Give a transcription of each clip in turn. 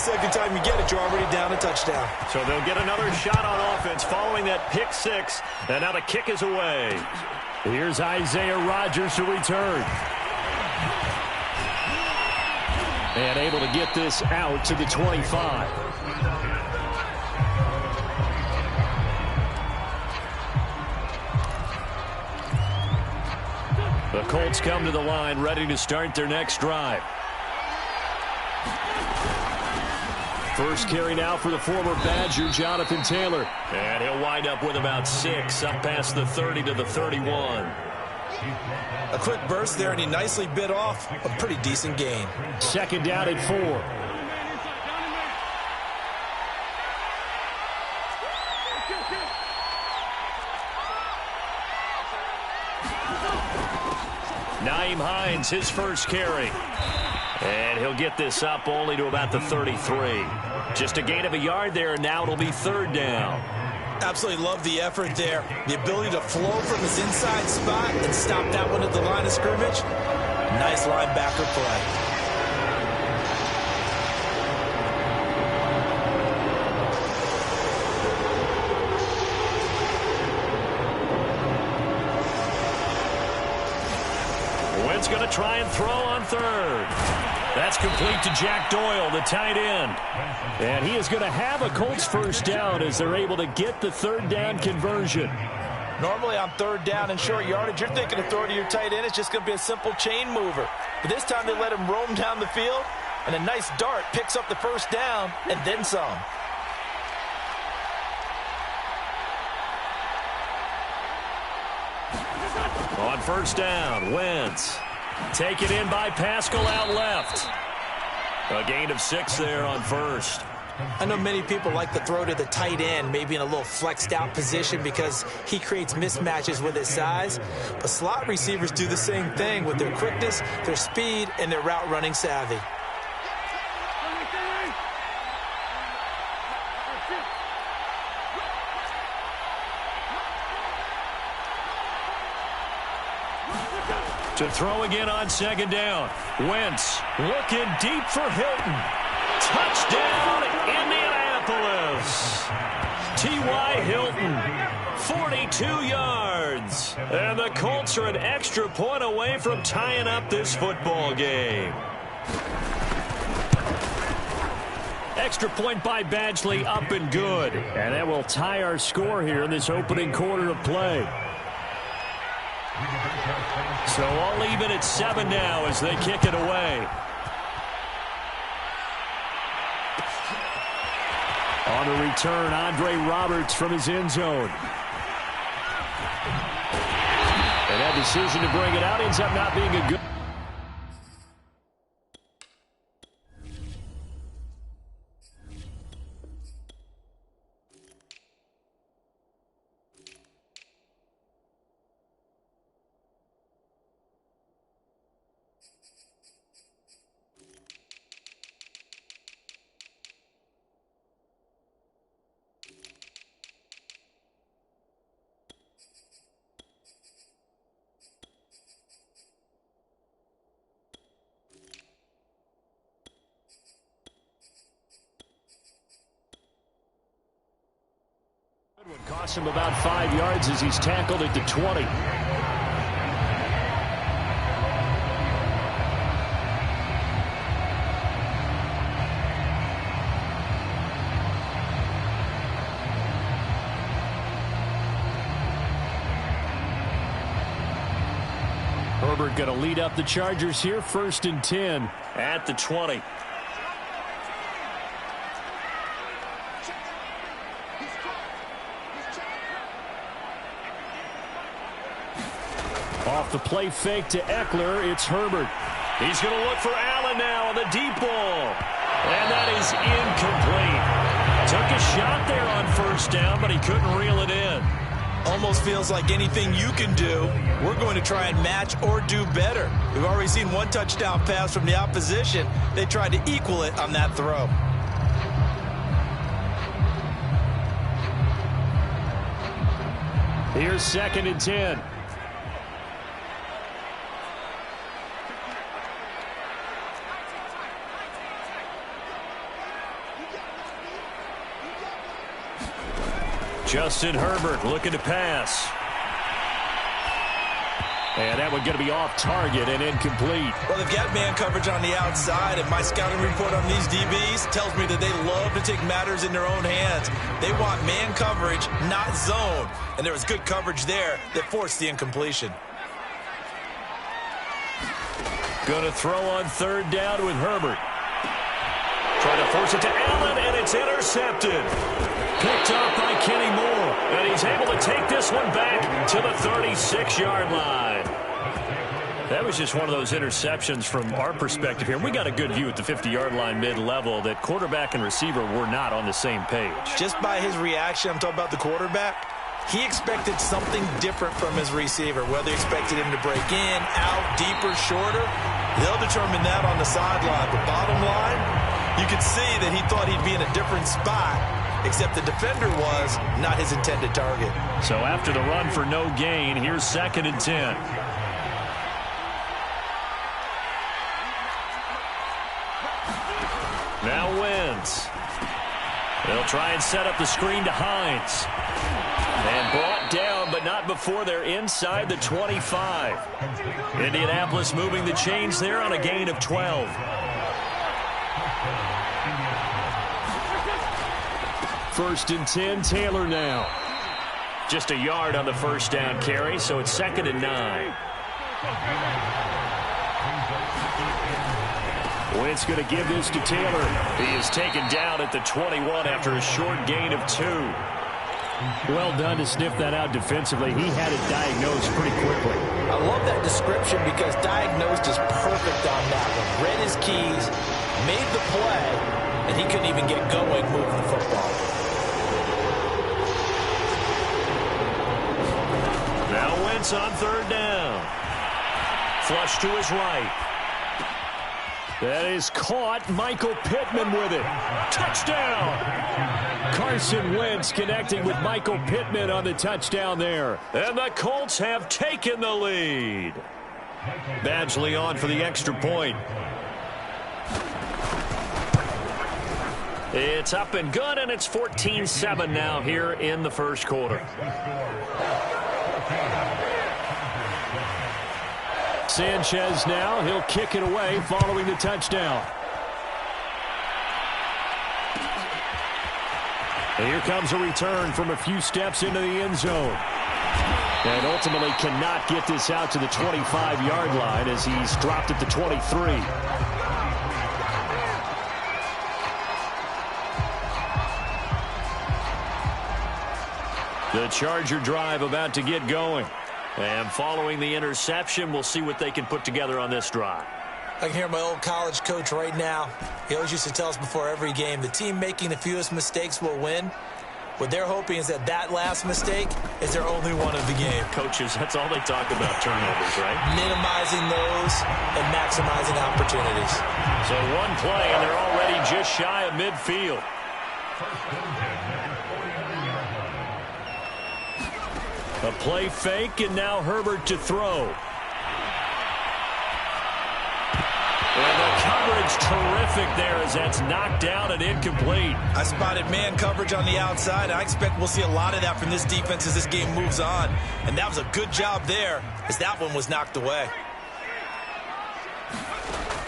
second time you get it, you're already down a touchdown. So they'll get another shot on offense following that pick six. And now the kick is away. Here's Isaiah Rodgers to return. And able to get this out to the 25. The Colts come to the line ready to start their next drive. First carry now for the former Badger, Jonathan Taylor. And he'll wind up with about 6 up past the 30 to the 31. A quick burst there, and he nicely bit off a pretty decent gain. Second down at 4. Nyheim Hines, his first carry. And he'll get this up only to about the 33. Just a gain of a yard there, and now it'll be third down. Absolutely love the effort there. The ability to flow from his inside spot and stop that one at the line of scrimmage. Nice linebacker play. Wentz going to try and throw on third. That's complete to Jack Doyle, the tight end. And he is going to have a Colts first down as they're able to get the third down conversion. Normally on third down and short yardage, you're thinking of throwing to your tight end. It's just going to be a simple chain mover. But this time they let him roam down the field, and a nice dart picks up the first down and then some. On first down, Wentz. Taken in by Pascal out left. A gain of 6 there on first. I know many people like to throw to the tight end, maybe in a little flexed out position because he creates mismatches with his size. But slot receivers do the same thing with their quickness, their speed, and their route running savvy. To throw again on second down. Wentz looking deep for Hilton. Touchdown, Indianapolis. T.Y. Hilton, 42 yards. And the Colts are an extra point away from tying up this football game. Extra point by Badgley, up and good. And that will tie our score here in this opening quarter of play. So all even at 7 now as they kick it away. On the return, Andre Roberts from his end zone. And that decision to bring it out ends up not being a good. Cost him about 5 yards as he's tackled at the 20. Herbert going to lead up the Chargers here, 1st and 10 at the 20. Off the play fake to Eckler, it's Herbert. He's going to look for Allen now on the deep ball. And that is incomplete. Took a shot there on first down, but he couldn't reel it in. Almost feels like anything you can do, we're going to try and match or do better. We've already seen one touchdown pass from the opposition. They tried to equal it on that throw. Here's 2nd and 10. Justin Herbert looking to pass. And that one going to be off target and incomplete. Well, they've got man coverage on the outside, and my scouting report on these DBs tells me that they love to take matters in their own hands. They want man coverage, not zone. And there was good coverage there that forced the incompletion. Going to throw on third down with Herbert. Trying to force it to Allen, and it's intercepted. Picked up by Kenny Moore. And he's able to take this one back to the 36-yard line. That was just one of those interceptions from our perspective here. We got a good view at the 50-yard line mid-level that quarterback and receiver were not on the same page. Just by his reaction, I'm talking about the quarterback, he expected something different from his receiver, whether he expected him to break in, out, deeper, shorter. They'll determine that on the sideline. But bottom line, you could see that he thought he'd be in a different spot, except the defender was not his intended target. So after the run for no gain, here's 2nd and 10. Now Wentz. They'll try and set up the screen to Hines. And brought down, but not before they're inside the 25. Indianapolis moving the chains there on a gain of 12. First and 10, Taylor now. Just a yard on the first down carry, so it's 2nd and 9. Wentz going to give this to Taylor. He is taken down at the 21 after a short gain of 2. Well done to sniff that out defensively. He had it diagnosed pretty quickly. I love that description because diagnosed is perfect on that one. Read his keys, made the play, and he couldn't even get going moving the football. Now Wentz on third down. Flush to his right. That is caught. Michael Pittman with it. Touchdown! Carson Wentz connecting with Michael Pittman on the touchdown there. And the Colts have taken the lead. Badgley on for the extra point. It's up and good, and it's 14-7 now here in the first quarter. Sanchez now. He'll kick it away following the touchdown. And here comes a return from a few steps into the end zone. And ultimately cannot get this out to the 25-yard line as he's dropped at the 23. The Charger drive about to get going. And following the interception, we'll see what they can put together on this drive. I can hear my old college coach right now. He always used to tell us before every game, the team making the fewest mistakes will win. What they're hoping is that that last mistake is their only one of the game. Coaches, that's all they talk about, turnovers, right? Minimizing those and maximizing opportunities. So one play, and they're already just shy of midfield. A play fake, and now Herbert to throw. And the coverage terrific there as that's knocked down and incomplete. I spotted man coverage on the outside. I expect we'll see a lot of that from this defense as this game moves on. And that was a good job there as that one was knocked away.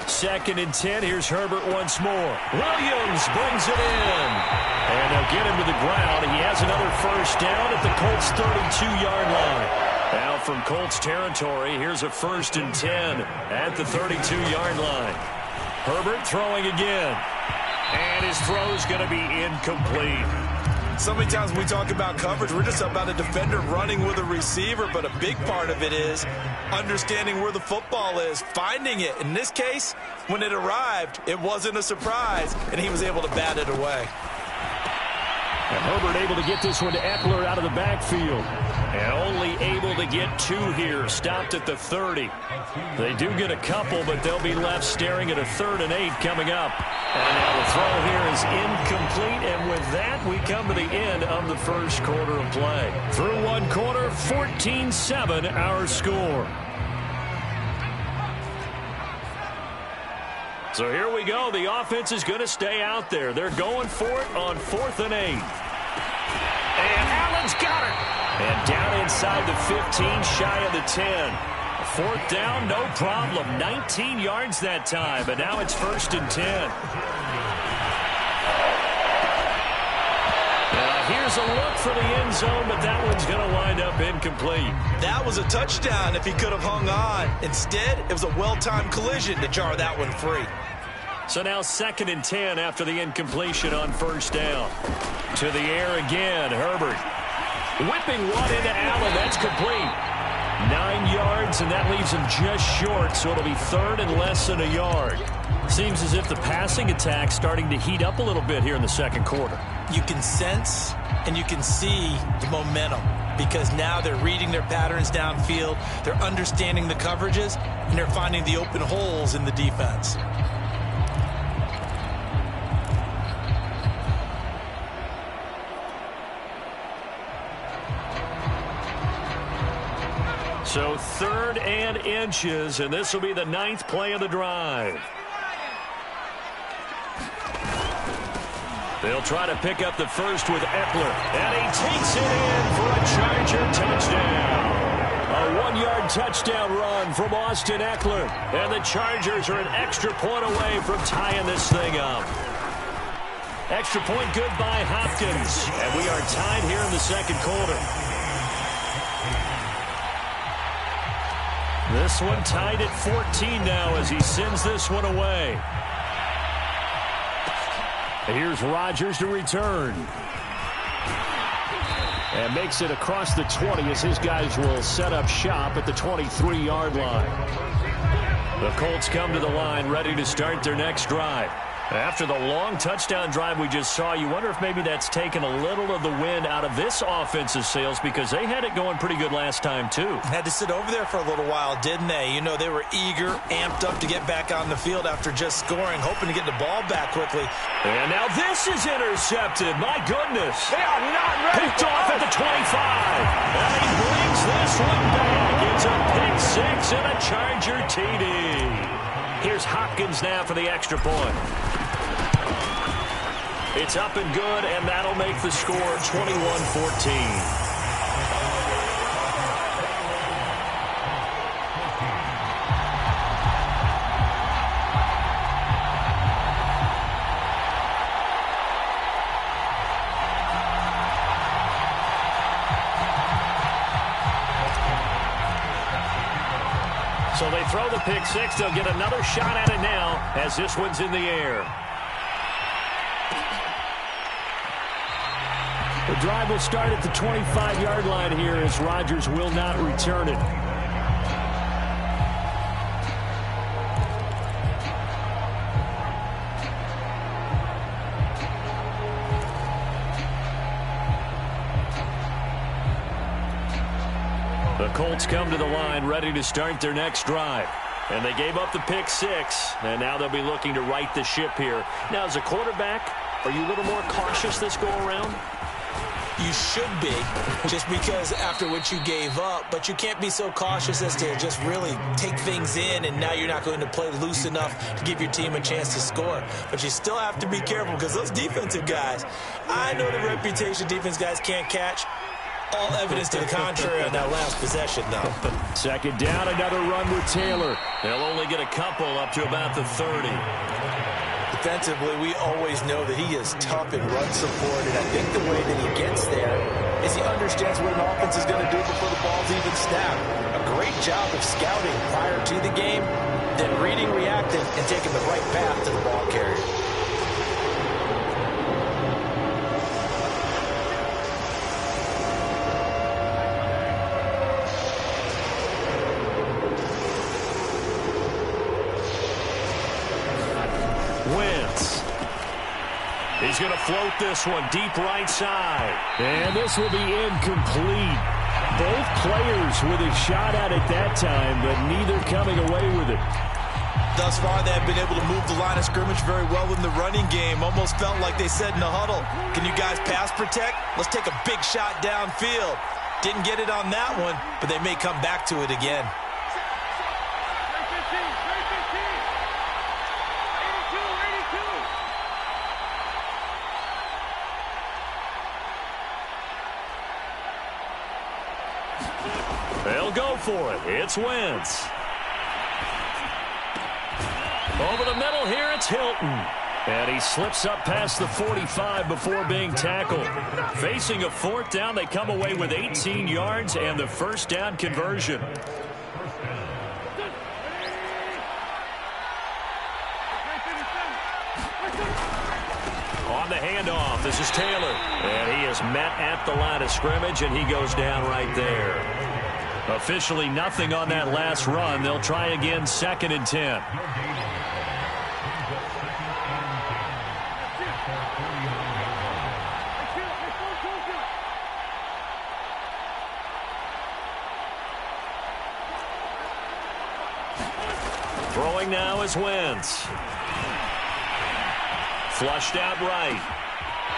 2nd and 10. Here's Herbert once more. Williams brings it in. And they'll get him to the ground. He has another first down at the Colts 32-yard line. Now from Colts territory, here's a 1st and 10 at the 32-yard line. Herbert throwing again. And his throw's going to be incomplete. So many times when we talk about coverage, we're just about a defender running with a receiver, but a big part of it is understanding where the football is, finding it. In this case, when it arrived, it wasn't a surprise, and he was able to bat it away. And Herbert able to get this one to Eckler out of the backfield. And only able to get 2 here, stopped at the 30. They do get a couple, but they'll be left staring at a 3rd and 8 coming up. And now the throw here is incomplete, and with that, we come to the end of the first quarter of play. Through one quarter, 14-7 our score. So here we go. The offense is going to stay out there. They're going for it on 4th and 8. And Allen's got it. And down inside the 15, shy of the 10. Fourth down, no problem. 19 yards that time, but now it's 1st and 10. Here's a look for the end zone, but that one's going to wind up incomplete. That was a touchdown if he could have hung on. Instead, it was a well-timed collision to jar that one free. So now 2nd and 10 after the incompletion on 1st down. To the air again, Herbert. Whipping one into Allen. That's complete. 9 yards, and that leaves him just short, so it'll be 3rd and less than a yard. Seems as if the passing attack's starting to heat up a little bit here in the 2nd quarter. You can sense and you can see the momentum because now they're reading their patterns downfield, they're understanding the coverages, and they're finding the open holes in the defense. So 3rd and inches, and this will be the 9th play of the drive. They'll try to pick up the first with Eckler, and he takes it in for a Charger touchdown. A 1-yard touchdown run from Austin Eckler, and the Chargers are an extra point away from tying this thing up. Extra point good by Hopkins, and we are tied here in the 2nd quarter. This one tied at 14 now as he sends this one away. Here's Rodgers to return. And makes it across the 20 as his guys will set up shop at the 23-yard line. The Colts come to the line ready to start their next drive. After the long touchdown drive we just saw, you wonder if maybe that's taken a little of the wind out of this offensive sails because they had it going pretty good last time, too. Had to sit over there for a little while, didn't they? You know, they were eager, amped up to get back on the field after just scoring, hoping to get the ball back quickly. And now this is intercepted. My goodness. They are not ready. Picked off at the 25. And he brings this one back. It's a pick six and a Charger TD. Here's Hopkins now for the extra point. It's up and good, and that'll make the score 21-14. So they throw the pick six. They'll get another shot at it now as this one's in the air. The drive will start at the 25-yard line here as Rodgers will not return it. The Colts come to the line ready to start their next drive. And they gave up the pick six, and now they'll be looking to right the ship here. Now, as a quarterback, are you a little more cautious this go-around? You should be, just because after what you gave up, but you can't be so cautious as to just really take things in, and now you're not going to play loose enough to give your team a chance to score. But you still have to be careful because those defensive guys, I know the reputation defense guys can't catch. All evidence to the contrary on that last possession, though. Second down, another run with Taylor. They'll only get a couple up to about the 30. Defensively, we always know that he is tough in run support, and I think the way that he gets there is he understands what an offense is going to do before the ball's even snapped. A great job of scouting prior to the game, then reading, reacting, and taking the right path to the ball carrier. He's going to float this one deep right side. And this will be incomplete. Both players with a shot at it that time, but neither coming away with it. Thus far, they have been able to move the line of scrimmage very well in the running game. Almost felt like they said in the huddle, can you guys pass protect? Let's take a big shot downfield. Didn't get it on that one, but they may come back to it again. They'll go for it. It's Wentz. Over the middle here, it's Hilton. And he slips up past the 45 before being tackled. Facing a fourth down, they come away with 18 yards and the first down conversion. On the handoff, this is Taylor. And he is met at the line of scrimmage, and he goes down right there. Officially nothing on that last run. They'll try again, 2nd and 10. Throwing now is Wentz. Flushed out right.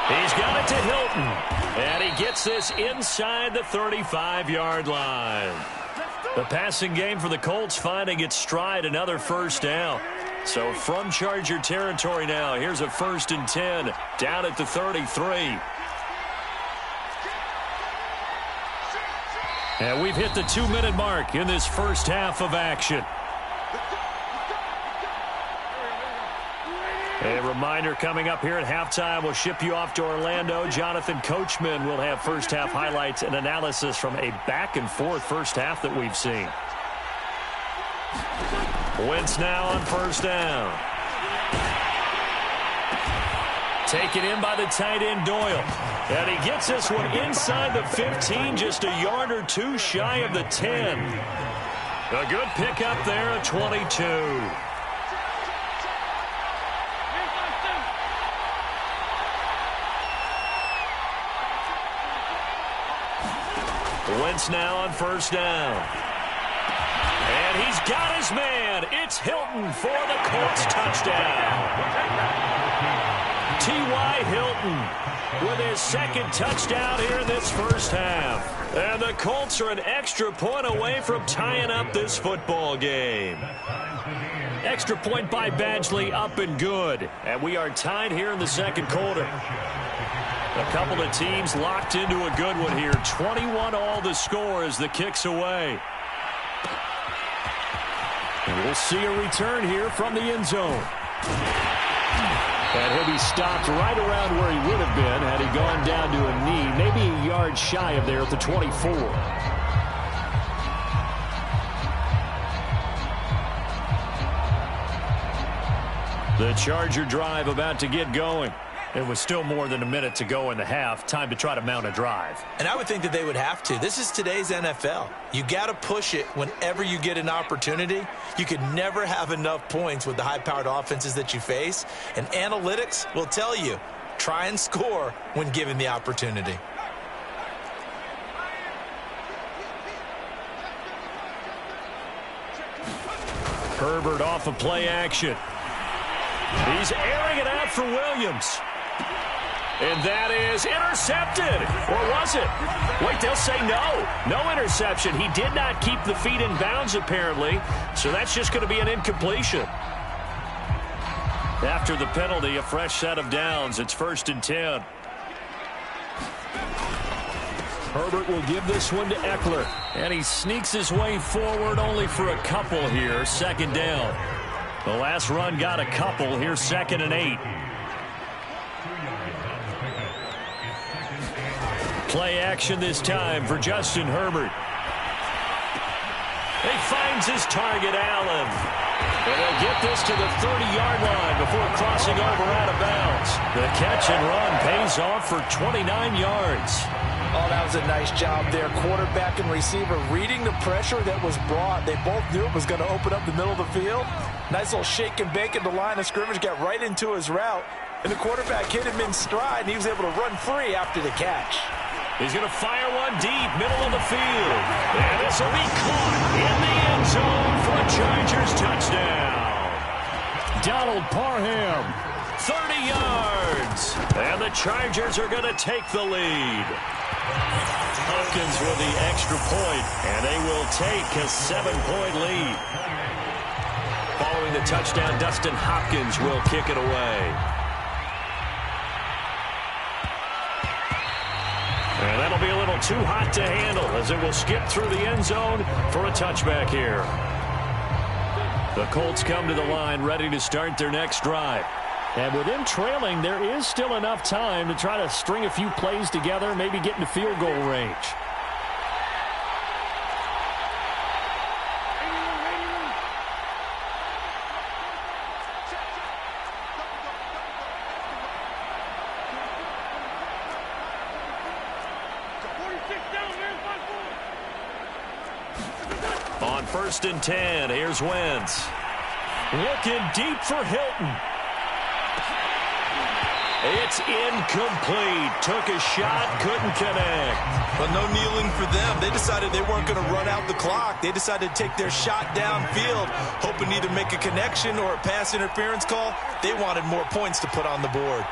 He's got it to Hilton. And he gets this inside the 35-yard line. The passing game for the Colts finding its stride, another first down. So from Charger territory now, here's a 1st and 10 down at the 33. And we've hit the 2-minute mark in this first half of action. A reminder coming up here at halftime, we'll ship you off to Orlando. Jonathan Coachman will have first half highlights and analysis from a back-and-forth first half that we've seen. Wentz now on first down. Taken in by the tight end Doyle. And he gets this one inside the 15, just a yard or two shy of the 10. A good pickup there at 22. Wentz now on first down. And he's got his man. It's Hilton for the Colts touchdown. T.Y. Hilton with his 2nd touchdown here in this first half. And the Colts are an extra point away from tying up this football game. Extra point by Badgley, up and good. And we are tied here in the second quarter. A couple of teams locked into a good one here. 21 all the score as the kick's away. And we'll see a return here from the end zone. And he'll be stopped right around where he would have been had he gone down to a knee, maybe a yard shy of there at the 24. The Charger drive about to get going. It was still more than a minute to go in the half. Time to try to mount a drive. And I would think that they would have to. This is today's NFL. You got to push it whenever you get an opportunity. You could never have enough points with the high-powered offenses that you face. And analytics will tell you, try and score when given the opportunity. Herbert off of play action. He's airing it out for Williams. And that is intercepted. Or was it? Wait, they'll say no. No interception. He did not keep the feet in bounds, apparently. So that's just going to be an incompletion. After the penalty, a fresh set of downs. It's 1st and 10. Herbert will give this one to Eckler. And he sneaks his way forward only for a couple here. 2nd down. The last run got a couple. Here's 2nd and 8. Play action this time for Justin Herbert. He finds his target, Allen. And he'll get this to the 30-yard line before crossing over out of bounds. The catch and run pays off for 29 yards. Oh, that was a nice job there. Quarterback and receiver reading the pressure that was brought. They both knew it was going to open up the middle of the field. Nice little shake and bake at the line of scrimmage. Got right into his route. And the quarterback hit him in stride, and he was able to run free after the catch. He's going to fire one deep, middle of the field. And this will be caught in the end zone for a Chargers touchdown. Donald Parham, 30 yards. And the Chargers are going to take the lead. Hopkins with the extra point, and they will take a 7-point lead. Following the touchdown, Dustin Hopkins will kick it away. And that'll be a little little too hot to handle as it will skip through the end zone for a touchback here. The Colts come to the line ready to start their next drive. And with them trailing, there is still enough time to try to string a few plays together, maybe get into field goal range. On 1st and 10, here's Wentz. Looking deep for Hilton. It's incomplete. Took a shot, couldn't connect. But no kneeling for them. They decided they weren't going to run out the clock. They decided to take their shot downfield, hoping to either make a connection or a pass interference call. They wanted more points to put on the board.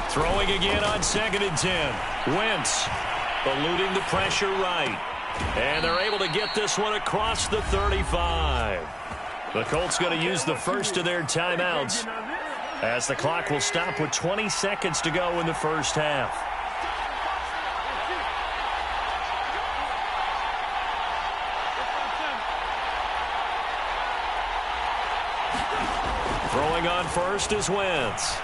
Throwing again on 2nd and 10. Wentz eluding the pressure right. And they're able to get this one across the 35. The Colts going to use the first of their timeouts as the clock will stop with 20 seconds to go in the first half. Throwing on first is Wentz.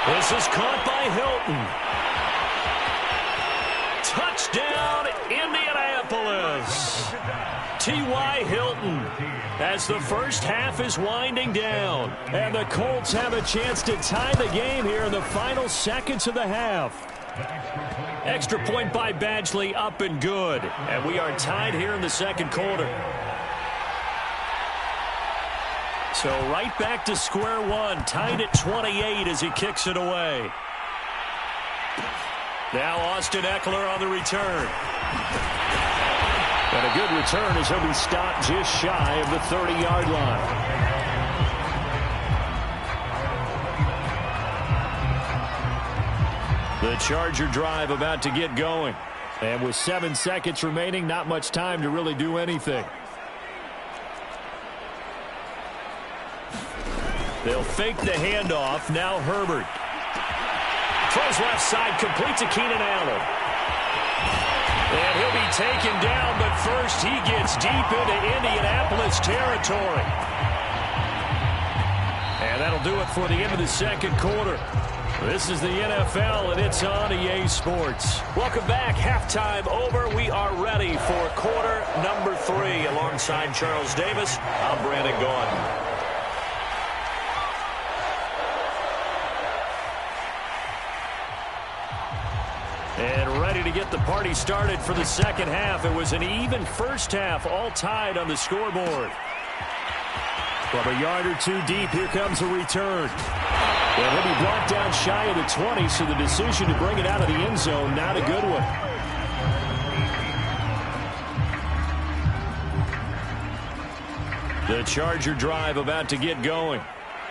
This is caught by Hilton. Touchdown, Indianapolis. T.Y. Hilton as the first half is winding down. And the Colts have a chance to tie the game here in the final seconds of the half. Extra point by Badgley, up and good. And we are tied here in the second quarter. So right back to square one, tied at 28 as he kicks it away. Now Austin Ekeler on the return. And a good return as he'll be stopped just shy of the 30-yard line. The Charger drive about to get going. And with 7 seconds remaining, not much time to really do anything. They'll fake the handoff. Now Herbert. Throws left side, complete to Keenan Allen. And he'll be taken down, but first he gets deep into Indianapolis territory. And that'll do it for the end of the second quarter. This is the NFL, and it's on EA Sports. Welcome back. Halftime over. We are ready for quarter number 3. Alongside Charles Davis, I'm Brandon Gaudin. And ready to get the party started for the second half. It was an even first half, all tied on the scoreboard. From a yard or two deep, here comes a return. And he'll be brought down shy of the 20, so the decision to bring it out of the end zone, not a good one. The Charger drive about to get going.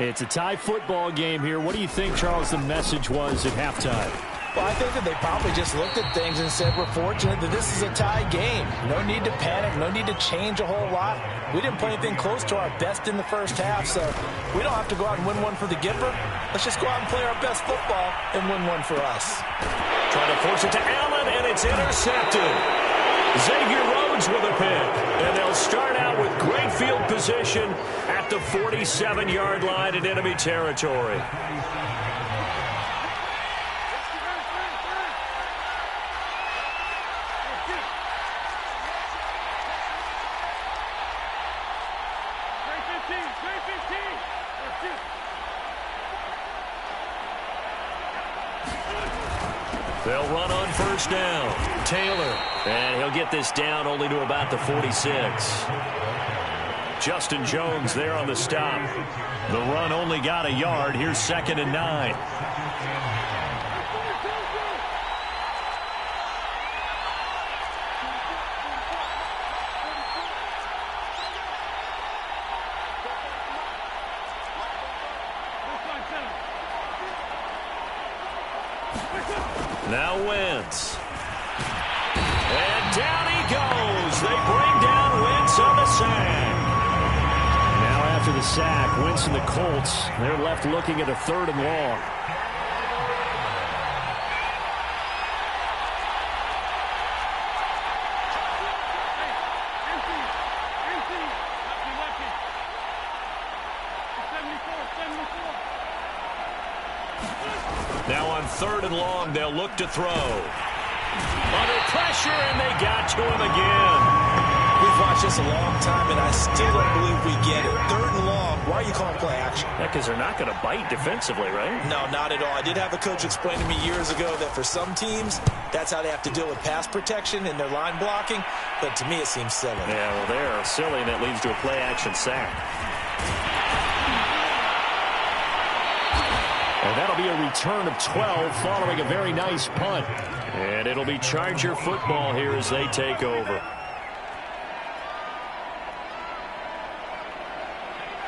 It's a tie football game here. What do you think, Charles, the message was at halftime? Well, I think that they probably just looked at things and said, we're fortunate that this is a tie game. No need to panic. No need to change a whole lot. We didn't play anything close to our best in the first half, so we don't have to go out and win one for the Gipper. Let's just go out and play our best football and win one for us. Trying to force it to Allen, and it's intercepted. Xavier Rhodes with a pick. And they'll start out with great field position at the 47-yard line in enemy territory. They'll run on first down. Taylor. And he'll get this down only to about the 46. Justin Jones there on the stop. The run only got a yard. Here's 2nd and 9. Now Wentz. And down he goes. They bring down Wentz on the sack. Now after the sack. Wentz and the Colts, they're left looking at a 3rd and long. Now on 3rd and long, they'll look to throw. Under pressure, and they got to him again. We've watched this a long time, and I still don't believe we get it. 3rd and long. Why are you calling play action? Yeah, because they're not going to bite defensively, right? No, not at all. I did have a coach explain to me years ago that for some teams, that's how they have to deal with pass protection and their line blocking. But to me, it seems silly. Yeah, well, they're silly, and it leads to a play action sack. And that'll be a return of 12 following a very nice punt. And it'll be Charger football here as they take over.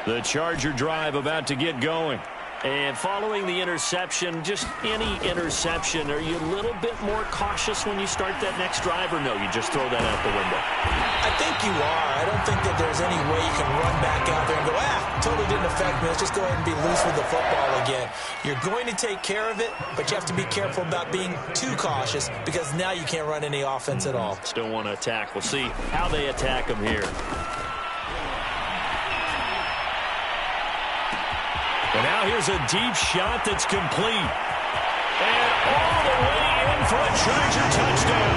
The Charger drive about to get going. And following the interception, just any interception, are you a little bit more cautious when you start that next drive, or no, you just throw that out the window? I think you are. I don't think that there's any way you can run back out there and go, totally didn't affect me. Let's just go ahead and be loose with the football again. You're going to take care of it, but you have to be careful about being too cautious because now you can't run any offense at all. Still want to attack. We'll see how they attack them here. And now here's a deep shot that's complete. And all the way in for a Charger touchdown.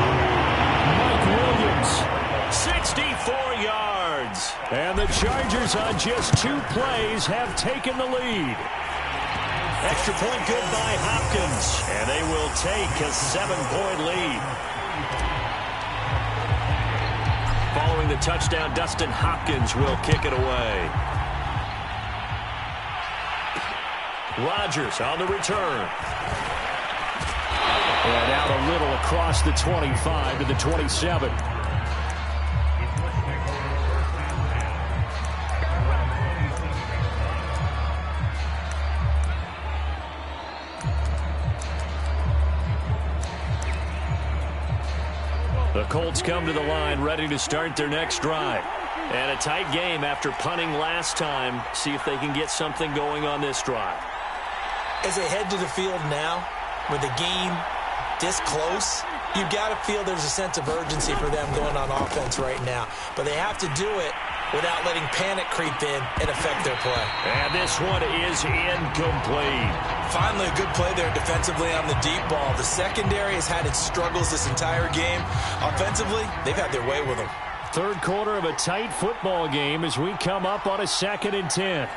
Mike Williams. 64 yards. And the Chargers on just 2 plays have taken the lead. Extra point good by Hopkins. And they will take a 7-point lead. Following the touchdown, Dustin Hopkins will kick it away. Rodgers on the return. And out a little across the 25 to the 27. The Colts come to the line ready to start their next drive. And a tight game after punting last time. See if they can get something going on this drive. As they head to the field now, with the game this close, you've got to feel there's a sense of urgency for them going on offense right now. But they have to do it without letting panic creep in and affect their play. And this one is incomplete. Finally, a good play there defensively on the deep ball. The secondary has had its struggles this entire game. Offensively, they've had their way with them. 3rd quarter of a tight football game as we come up on a 2nd and 10.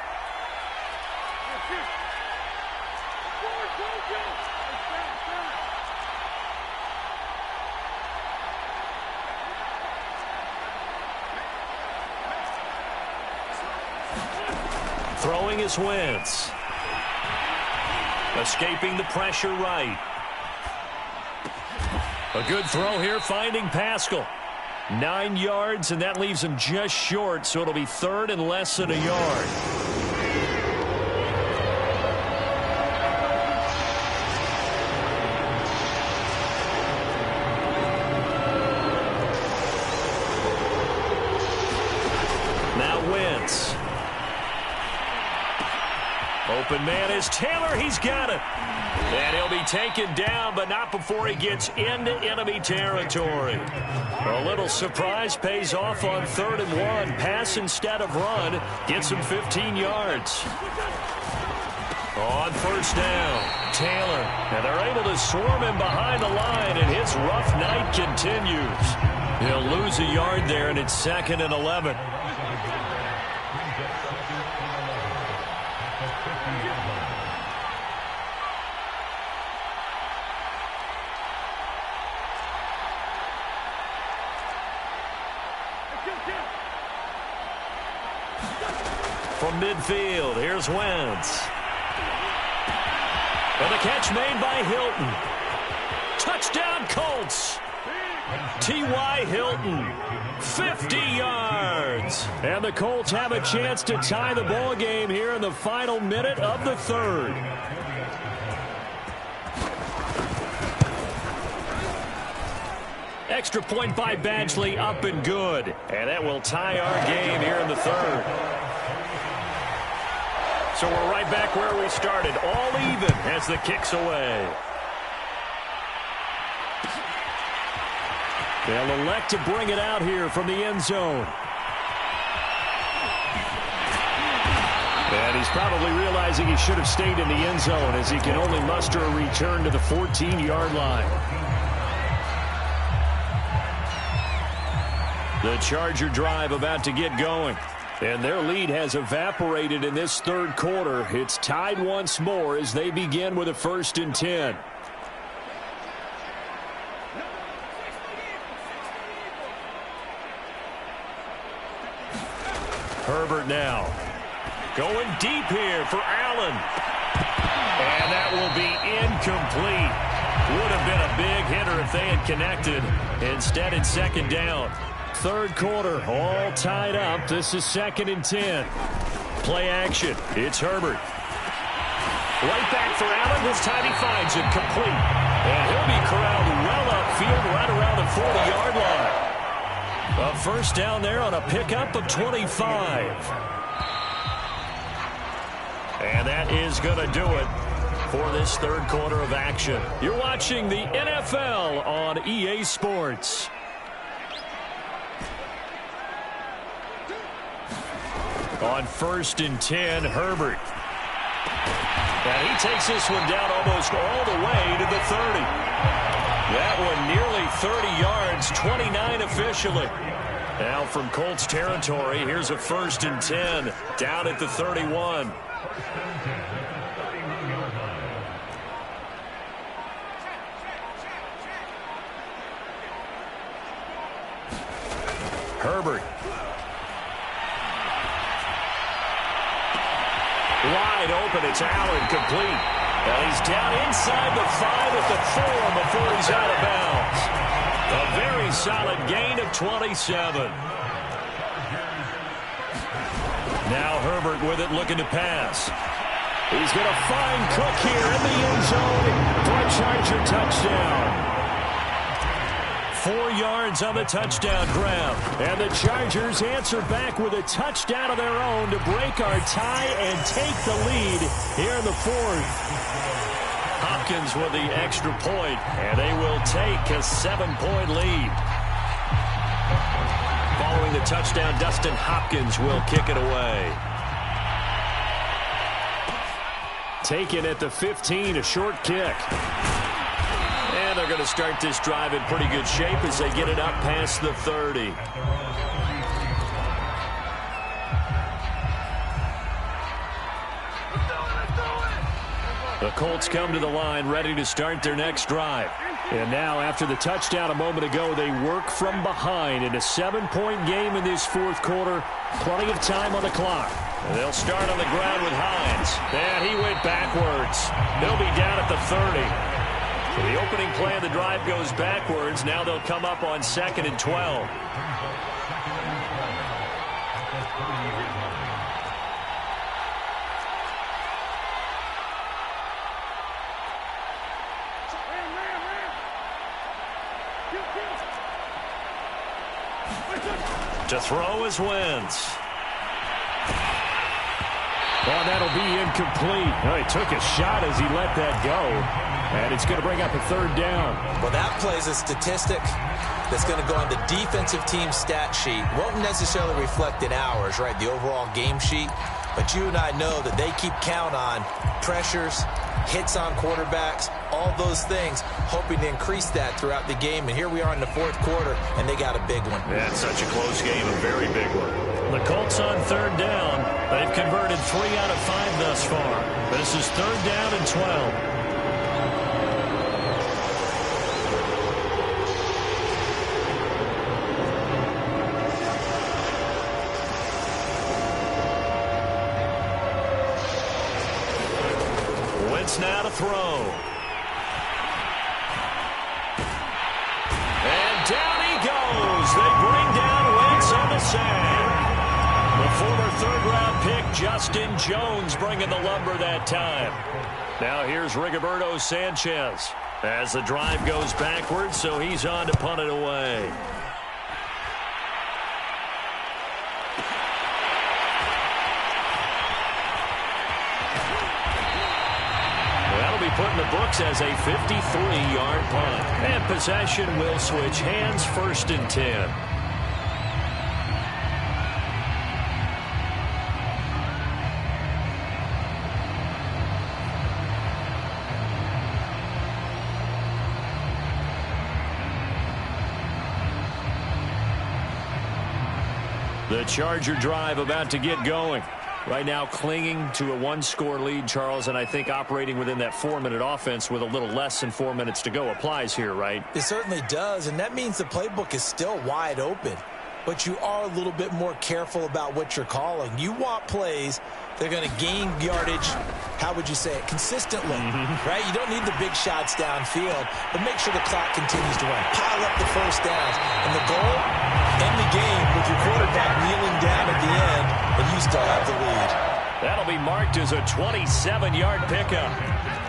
Throwing is Wentz. Escaping the pressure right. A good throw here, finding Pascal. 9 yards, and that leaves him just short, so it'll be 3rd and less than a yard. Now Wentz. Open man is Taylor. He's got it. And he'll be taken down, but not before he gets into enemy territory. A little surprise pays off on 3rd and 1. Pass instead of run. Gets him 15 yards. On 1st down, Taylor. And they're able to swarm him behind the line, and his rough night continues. He'll lose a yard there, and it's 2nd and 11. From midfield, here's Wentz. And the catch made by Hilton. Touchdown, Colts. T.Y. Hilton, 50 yards. And the Colts have a chance to tie the ball game here in the final minute of the 3rd. Extra point by Badgley, up and good. And that will tie our game here in the 3rd. So we're right back where we started, all even as the kick's away. They'll elect to bring it out here from the end zone. And he's probably realizing he should have stayed in the end zone as he can only muster a return to the 14-yard line. The Charger drive about to get going. And their lead has evaporated in this third quarter. It's tied once more as they begin with a 1st and 10. Herbert now. Going deep here for Allen. And that will be incomplete. Would have been a big hitter if they had connected. Instead, it's 2nd down. Third quarter, all tied up. This is 2nd and 10. Play action. It's Herbert. Right back for Allen. This time he finds it complete. And he'll be corralled well upfield right around the 40-yard line. A 1st down there on a pickup of 25. And that is going to do it for this third quarter of action. You're watching the NFL on EA Sports. On 1st and 10, Herbert. And he takes this one down almost all the way to the 30. That one nearly 30 yards, 29 officially. Now from Colts territory, here's a 1st and 10 down at the 31. Herbert. Wide open, it's Allen, complete. And he's down inside the 5 at the 4 before he's out of bounds. A very solid gain of 27. Now Herbert with it, looking to pass. He's going to find Cook here in the end zone for a Charger touchdown. 4 yards on the touchdown grab. And the Chargers answer back with a touchdown of their own to break our tie and take the lead here in the 4th. Hopkins with the extra point, and they will take a 7-point lead. Following the touchdown, Dustin Hopkins will kick it away. Taken at the 15, a short kick. And they're going to start this drive in pretty good shape as they get it up past the 30. The Colts come to the line ready to start their next drive. And now after the touchdown a moment ago, they work from behind in a 7-point game in this 4th quarter. Plenty of time on the clock. And they'll start on the ground with Hines. And he went backwards. They'll be down at the 30. So the opening play of the drive goes backwards. Now they'll come up on 2nd and 12. To throw is Wentz. Well, that'll be incomplete. Oh, he took a shot as he let that go. And it's going to bring up a 3rd down. Well, that plays a statistic that's going to go on the defensive team stat sheet. Won't necessarily reflect in ours, right, the overall game sheet. But you and I know that they keep count on pressures, hits on quarterbacks, all those things, hoping to increase that throughout the game. And here we are in the 4th quarter, and they got a big one. That's such a close game, a very big one. The Colts on 3rd down. They've converted 3 out of 5 thus far. This is 3rd down and 12. Now to throw. And down he goes. They bring down Wentz on the sack. The former 3rd-round pick, Justin Jones, bringing the lumber that time. Now here's Rigoberto Sanchez as the drive goes backwards, so he's on to punt it away. put in the books as a 53-yard punt. And possession will switch hands, 1st and 10. The Charger drive about to get going. Right now clinging to a 1-score lead, Charles, and I think operating within that 4-minute offense with a little less than 4 minutes to go applies here, right? It certainly does, and that means the playbook is still wide open. But you are a little bit more careful about what you're calling. You want plays that are going to gain yardage, how would you say it, consistently, right? You don't need the big shots downfield, but make sure the clock continues to run. Pile up the first downs. And the goal, end the game with your quarterback kneeling down at the end, and you still have the lead. That'll be marked as a 27-yard pickup.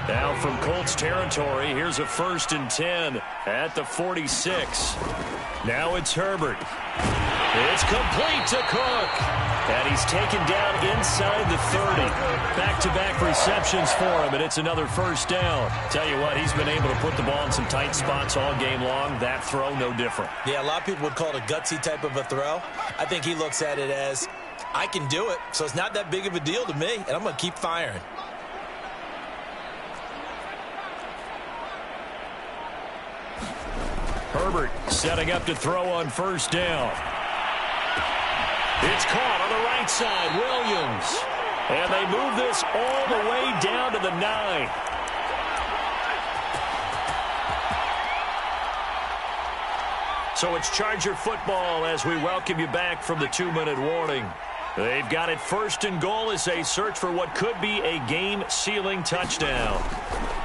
Now from Colts territory, here's a 1st and 10 at the 46. Now it's Herbert. It's complete to Cook. And he's taken down inside the 30. Back-to-back receptions for him, and it's another 1st down. Tell you what, he's been able to put the ball in some tight spots all game long. That throw, no different. Yeah, a lot of people would call it a gutsy type of a throw. I think he looks at it as, I can do it, so it's not that big of a deal to me, and I'm going to keep firing. Herbert setting up to throw on 1st down. It's caught on the right side, Williams. And they move this all the way down to the 9. So it's Charger football as we welcome you back from the 2-minute warning. They've got it 1st and goal as they search for what could be a game-sealing touchdown.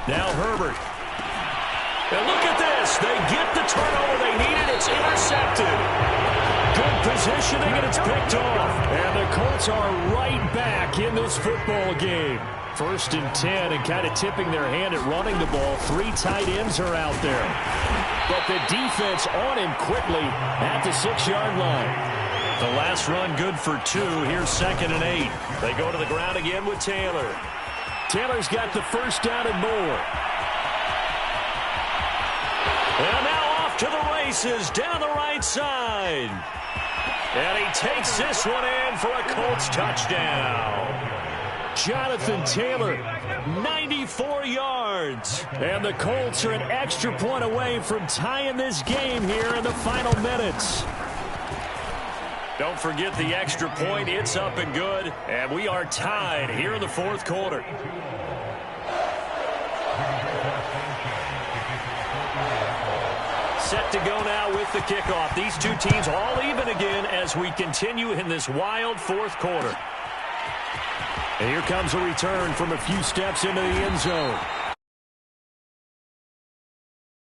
Now Herbert. And look at this. They get the turnover they needed. It's intercepted. Good positioning, and it's picked off. And the Colts are right back in this football game. 1st and 10, and kind of tipping their hand at running the ball. 3 tight ends are out there. But the defense on him quickly at the 6-yard line. The last run good for 2. Here's 2nd and 8. They go to the ground again with Taylor. Taylor's got the 1st down and more. And now off to the races down the right side. And he takes this one in for a Colts touchdown. Jonathan Taylor, 94 yards. And the Colts are an extra point away from tying this game here in the final minutes. Don't forget the extra point. It's up and good. And we are tied here in the 4th quarter. Set to go now with the kickoff. These two teams all even again as we continue in this wild 4th quarter. And here comes a return from a few steps into the end zone.